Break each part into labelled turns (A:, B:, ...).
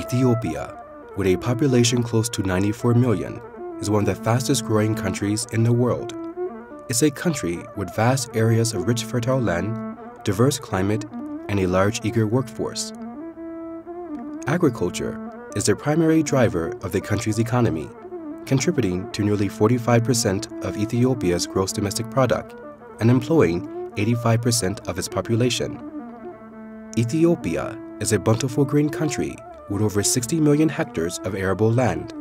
A: Ethiopia, with a population close to 94 million, is one of the fastest growing countries in the world. It's a country with vast areas of rich fertile land, diverse climate, and a large eager workforce. Agriculture is the primary driver of the country's economy, contributing to nearly 45% of Ethiopia's gross domestic product and employing 85% of its population. Ethiopia is a bountiful green country with over 60 million hectares of arable land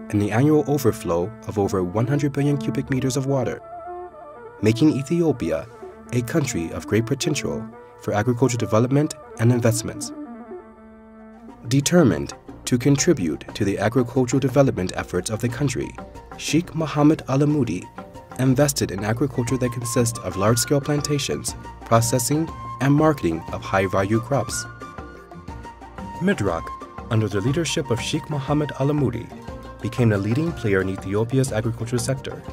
A: and the annual overflow of over 100 billion cubic meters of water, making Ethiopia a country of great potential for agricultural development and investments. Determined to contribute to the agricultural development efforts of the country, Sheikh Mohammed Al-Amoudi invested in agriculture that consists of large-scale plantations, processing, and marketing of high-value crops. Midrock, under the leadership of Sheikh Mohammed Al-Amoudi, became the leading player in Ethiopia's agriculture sector.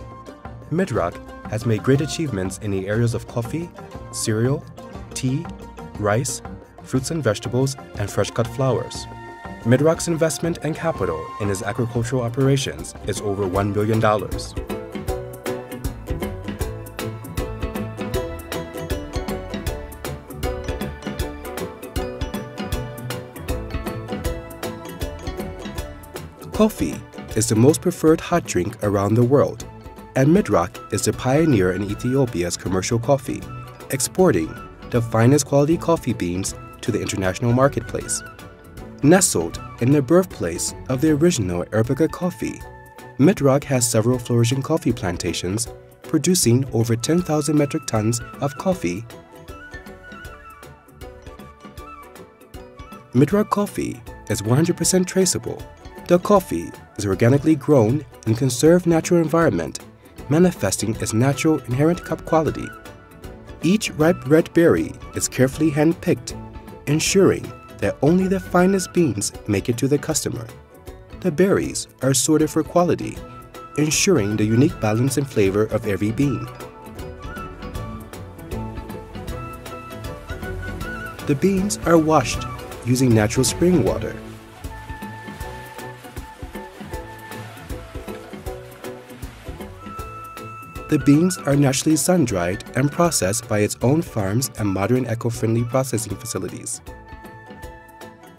A: Midrock has made great achievements in the areas of coffee, cereal, tea, rice, fruits and vegetables, and fresh-cut flowers. Midrock's investment and capital in its agricultural operations is over $1 billion. Coffee is the most preferred hot drink around the world, and Midrock is the pioneer in Ethiopia's commercial coffee, exporting the finest quality coffee beans to the international marketplace. Nestled in the birthplace of the original Arabica coffee, Midrock has several flourishing coffee plantations producing over 10,000 metric tons of coffee. Midrock coffee is 100% traceable. The coffee is organically grown in a conserved natural environment, manifesting its natural inherent cup quality. Each ripe red berry is carefully hand-picked, ensuring that only the finest beans make it to the customer. The berries are sorted for quality, ensuring the unique balance and flavor of every bean. The beans are washed using natural spring water. The beans are naturally sun-dried and processed by its own farms and modern eco-friendly processing facilities.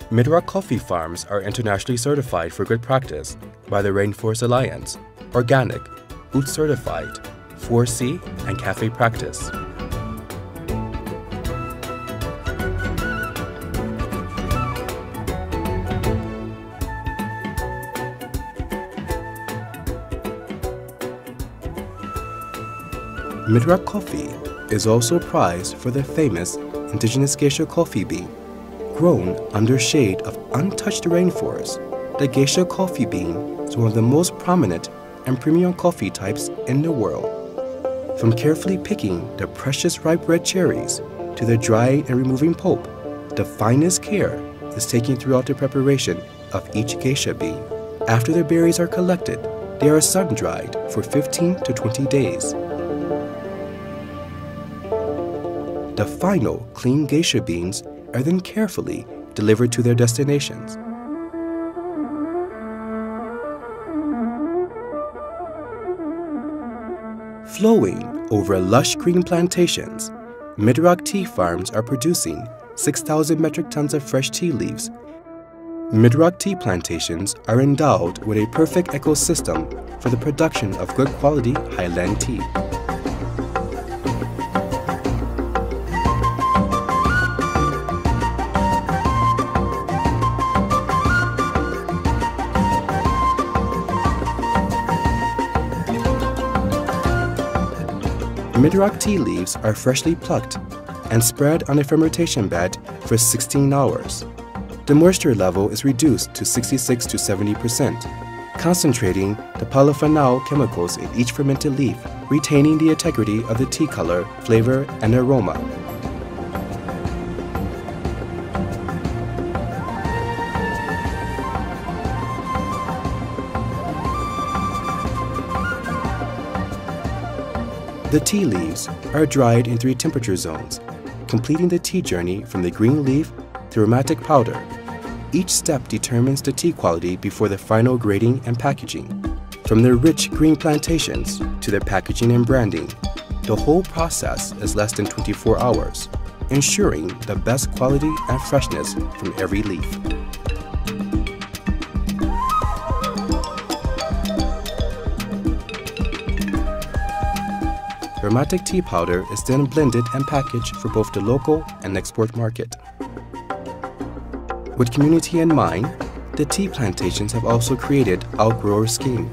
A: Midrock coffee farms are internationally certified for good practice by the Rainforest Alliance, Organic, UT Certified, 4C, and Cafe Practice. Midrock coffee is also prized for the famous indigenous geisha coffee bean. Grown under shade of untouched rainforest, the geisha coffee bean is one of the most prominent and premium coffee types in the world. From carefully picking the precious ripe red cherries to the drying and removing pulp, the finest care is taken throughout the preparation of each geisha bean. After the berries are collected, they are sun-dried for 15 to 20 days. The final clean geisha beans are then carefully delivered to their destinations. Flowing over lush green plantations, Midrock tea farms are producing 6,000 metric tons of fresh tea leaves. Midrock tea plantations are endowed with a perfect ecosystem for the production of good quality highland tea. Midrock tea leaves are freshly plucked and spread on a fermentation bed for 16 hours. The moisture level is reduced to 66 to 70%, concentrating the polyphenol chemicals in each fermented leaf, retaining the integrity of the tea color, flavor, and aroma. The tea leaves are dried in 3 temperature zones, completing the tea journey from the green leaf to aromatic powder. Each step determines the tea quality before the final grading and packaging. From the rich green plantations to the packaging and branding, the whole process is less than 24 hours, ensuring the best quality and freshness from every leaf. Aromatic tea powder is then blended and packaged for both the local and export market. With community in mind, the tea plantations have also created Outgrower Scheme.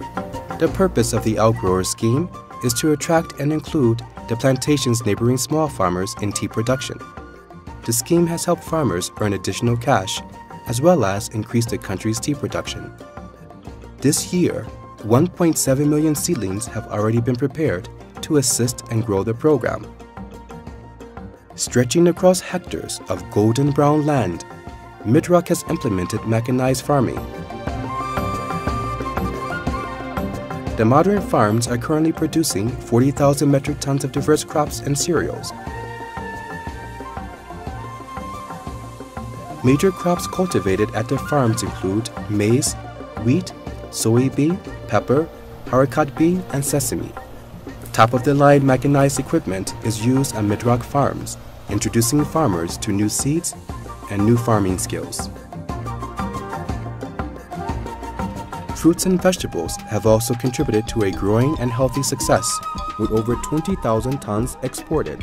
A: The purpose of the Outgrower Scheme is to attract and include the plantation's neighboring small farmers in tea production. The scheme has helped farmers earn additional cash, as well as increase the country's tea production. This year, 1.7 million seedlings have already been prepared to assist and grow the program. Stretching across hectares of golden brown land, Midrock has implemented mechanized farming. The modern farms are currently producing 40,000 metric tons of diverse crops and cereals. Major crops cultivated at the farms include maize, wheat, soybean, pepper, haricot bean, and sesame. Top-of-the-line mechanized equipment is used on Midrock farms, introducing farmers to new seeds and new farming skills. Fruits and vegetables have also contributed to a growing and healthy success, with over 20,000 tons exported.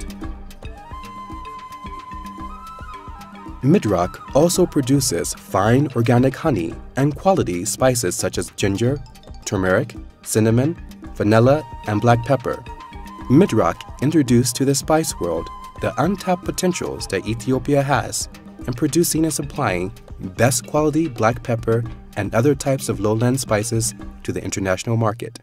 A: Midrock also produces fine organic honey and quality spices such as ginger, turmeric, cinnamon, vanilla, and black pepper. Midrock introduced to the spice world the untapped potentials that Ethiopia has in producing and supplying best quality black pepper and other types of lowland spices to the international market.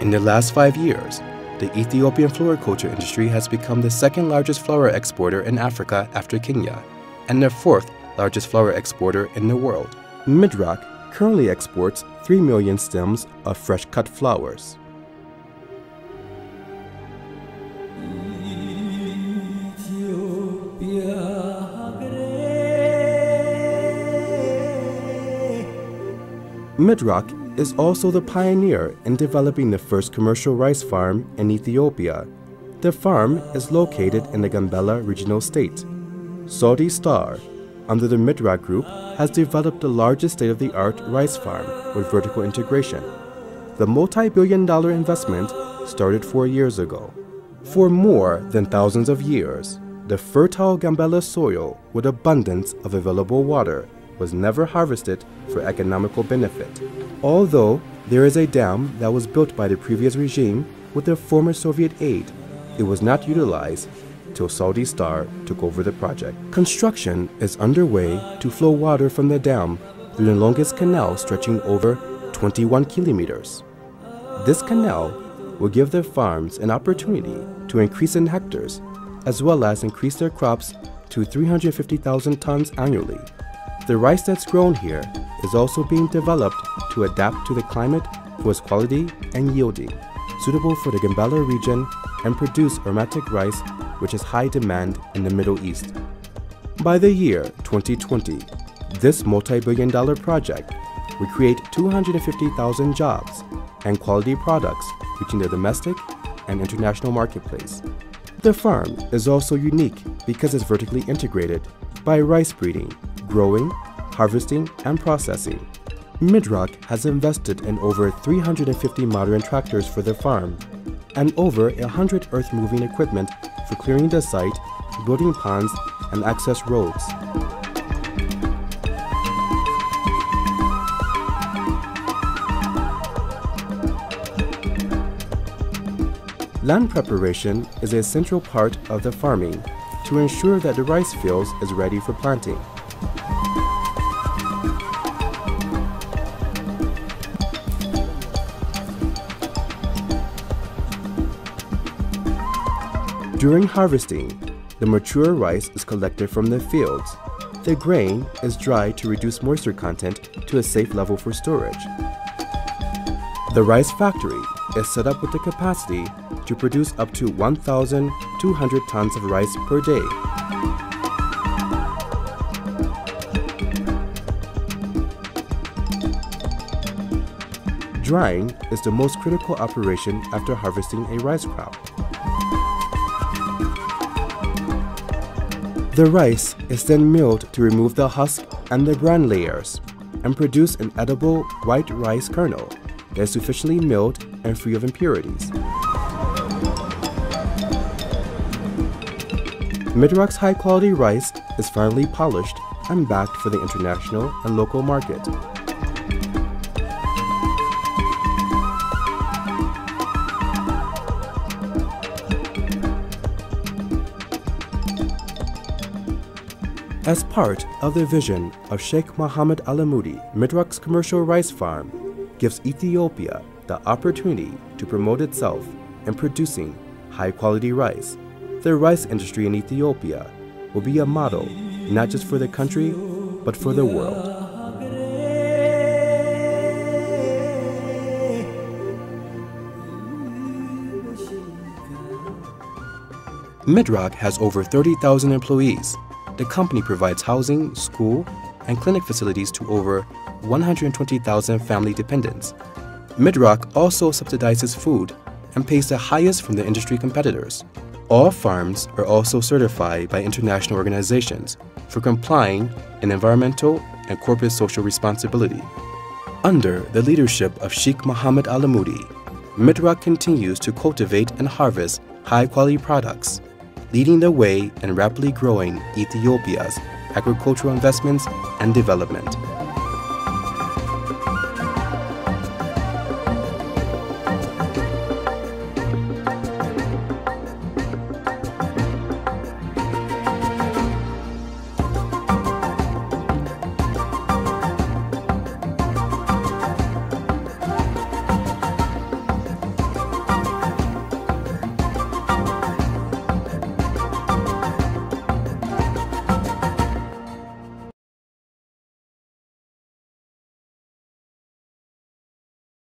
A: In the last 5 years, the Ethiopian floriculture industry has become the second largest flower exporter in Africa after Kenya, and the fourth largest flower exporter in the world. Midrock currently exports 3 million stems of fresh-cut flowers. Midrock is also the pioneer in developing the first commercial rice farm in Ethiopia. The farm is located in the Gambela regional state. Saudi Star, under the Midrock Group, has developed the largest state-of-the-art rice farm with vertical integration. The multi-billion-dollar investment started 4 years ago. For more than thousands of years, the fertile Gambela soil with abundance of available water was never harvested for economical benefit. Although there is a dam that was built by the previous regime with the former Soviet aid, it was not utilized till Saudi Star took over the project. Construction is underway to flow water from the dam through the longest canal stretching over 21 kilometers. This canal will give the farms an opportunity to increase in hectares, as well as increase their crops to 350,000 tons annually. The rice that's grown here is also being developed to adapt to the climate for its quality and yielding, suitable for the Gambela region and produce aromatic rice, which is high demand in the Middle East. By the year 2020, this multi-billion-dollar project will create 250,000 jobs and quality products reaching the domestic and international marketplace. The farm is also unique because it's vertically integrated by rice breeding, growing, harvesting, and processing. Midrock has invested in over 350 modern tractors for the farm and over 100 earth-moving equipment for clearing the site, building ponds, and access roads. Land preparation is a central part of the farming to ensure that the rice fields is ready for planting. During harvesting, the mature rice is collected from the fields. The grain is dried to reduce moisture content to a safe level for storage. The rice factory is set up with the capacity to produce up to 1,200 tons of rice per day. Drying is the most critical operation after harvesting a rice crop. The rice is then milled to remove the husk and the bran layers and produce an edible white rice kernel that is sufficiently milled and free of impurities. Midrock's high-quality rice is finely polished and bagged for the international and local market. As part of the vision of Sheikh Mohammed Alamoudi, Midrock's commercial rice farm gives Ethiopia the opportunity to promote itself in producing high-quality rice. The rice industry in Ethiopia will be a model not just for the country, but for the world. Midrock has over 30,000 employees. The company provides housing, school, and clinic facilities to over 120,000 family dependents. Midrock also subsidizes food and pays the highest from the industry competitors. All farms are also certified by international organizations for complying in environmental and corporate social responsibility. Under the leadership of Sheikh Mohammed Alamoudi, Midrock continues to cultivate and harvest high-quality products, leading the way in rapidly growing Ethiopia's agricultural investments and development.